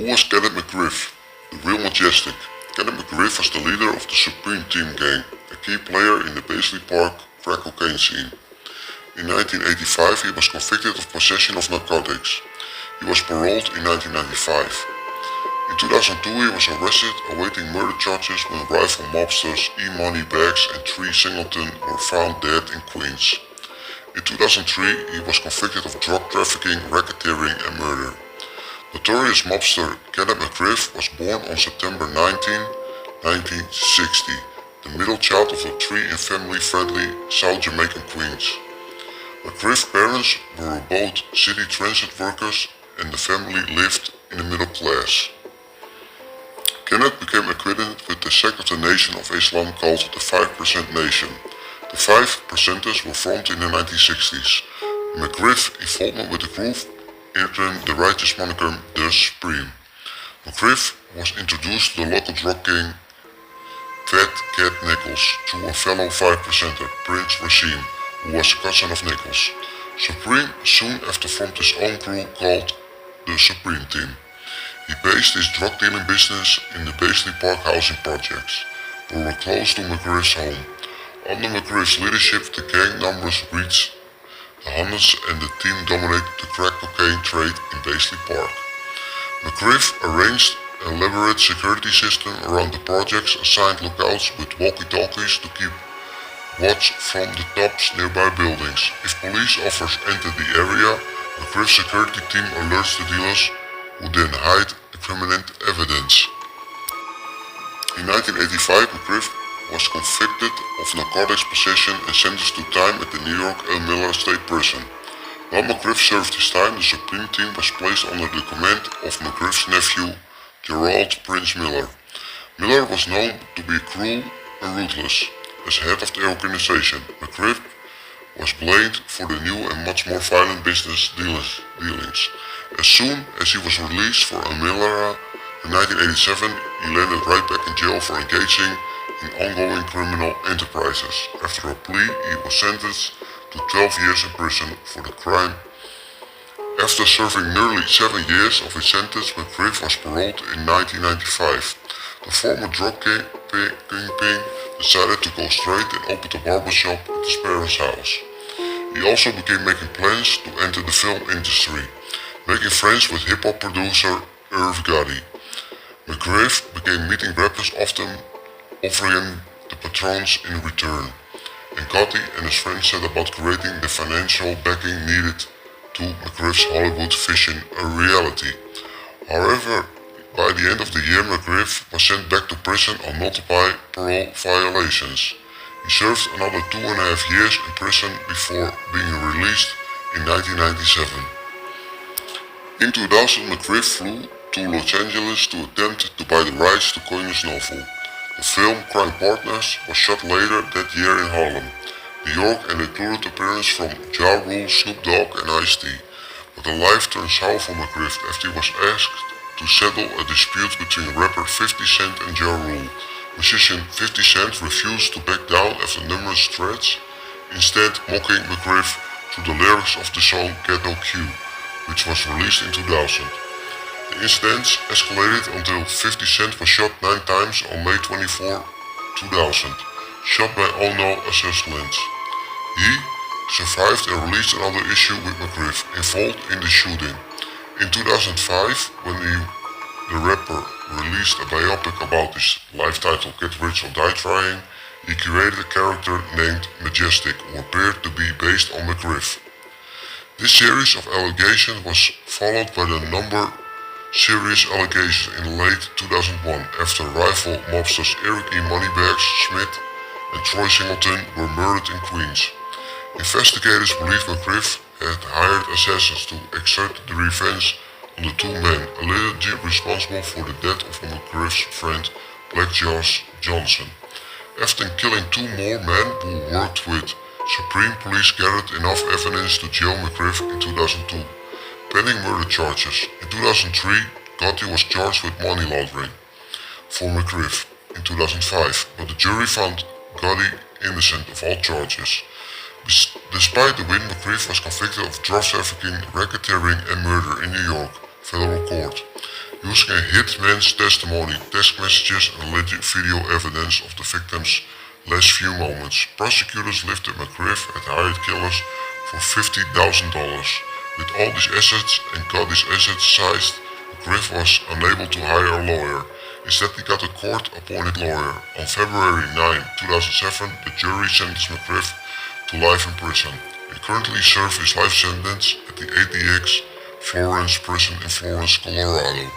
Who was Kenneth Mcgriff? The real Majestic. Kenneth Mcgriff was the leader of the Supreme Team gang, a key player in the Paisley Park crack cocaine scene. In 1985 he was convicted of possession of narcotics. He was paroled in 1995. In 2002 he was arrested awaiting murder charges when rival mobsters E-Money Bags and Tryin Singleton were found dead in Queens. In 2003 he was convicted of drug trafficking, racketeering and murder. Notorious mobster Kenneth Mcgriff was born on September 19, 1960, the middle child of a Tryin family-friendly South Jamaican Queens. Mcgriff's parents were both city transit workers and the family lived in the middle class. Kenneth became acquainted with the sect of the Nation of Islam called the 5% Nation. The 5%ers were formed in the 1960s. Mcgriff's involvement with the group earned him the righteous moniker The Supreme. Mcgriff was introduced to the local drug king Fat Cat Nichols through a fellow 5%er, Prince Racine, who was a cousin of Nichols. Supreme soon after formed his own crew called the Supreme Team. He based his drug dealing business in the Paisley Park housing projects, but were close to Mcgriff's home. Under Mcgriff's leadership the gang numbers reached the hundreds and the team dominated the crack cocaine trade in Paisley Park. Mcgriff arranged an elaborate security system around the projects, assigned lookouts with walkie-talkies to keep watch from the tops nearby buildings. If police officers entered the area, Mcgriff's security team alerts the dealers, who then hide incriminating evidence. In 1985, Mcgriff was convicted of narcotics possession and sentenced to time at the New York El Miller State Prison. While Mcgriff served his time, the Supreme Team was placed under the command of Mcgriff's nephew, Gerald Prince Miller. Miller was known to be cruel and ruthless. As head of the organization, Mcgriff was blamed for the new and much more violent business dealings. As soon as he was released for Miller in 1987, he landed right back in jail for engaging in ongoing criminal enterprises. After a plea, he was sentenced to 12 years in prison for the crime. After serving nearly 7 years of his sentence, Mcgriff was paroled in 1995. The former drug kingpin decided to go straight and opened a barbershop at his parents' house. He also began making plans to enter the film industry, making friends with hip-hop producer Irv Gotti. Mcgriff began meeting rappers often, offering the patrons in return, and Gotti and his friends set about creating the financial backing needed to Mcgriff's Hollywood vision a reality. However, by the end of the year, Mcgriff was sent back to prison on multiple parole violations. He served another 2.5 years in prison before being released in 1997. In 2000, Mcgriff flew to Los Angeles to attempt to buy the rights to Coyne's novel. The film Crime Partners was shot later that year in Harlem, New York, and included appearances from Ja Rule, Snoop Dogg and Ice-T. But the life turned sour for Mcgriff after he was asked to settle a dispute between rapper 50 Cent and Ja Rule. Musician 50 Cent refused to back down after numerous threats, instead mocking Mcgriff through the lyrics of the song Ghetto Q, which was released in 2000. The incidents escalated until 50 Cent was shot 9 times on May 24, 2000, shot by unknown assassins. He survived and released another issue with Mcgriff involved in the shooting. In 2005, when the rapper released a biopic about his life titled Get Rich or Die Trying, he created a character named Majestic, who appeared to be based on Mcgriff. This series of allegations was followed by the number serious allegations in late 2001 after rival mobsters Eric E. Moneybags Smith and Troy Singleton were murdered in Queens. Investigators believe Mcgriff had hired assassins to exert the revenge on the two men allegedly responsible for the death of Mcgriff's friend Black Josh Johnson. After killing 2 more men who worked with Supreme, police gathered enough evidence to jail Mcgriff in 2002, pending murder charges. In 2003, Gotti was charged with money laundering for Mcgriff in 2005, but the jury found Gotti innocent of all charges. Despite the win, Mcgriff was convicted of drug trafficking, racketeering and murder in New York federal court. Using a hitman's testimony, text messages and video evidence of the victim's last few moments, prosecutors lifted Mcgriff had hired killers for $50,000. With all these assets and got his assets sized, Mcgriff was unable to hire a lawyer. Instead, he got a court-appointed lawyer. On February 9, 2007, the jury sentenced Mcgriff to life in prison. He currently serves his life sentence at the ATX Florence prison in Florence, Colorado.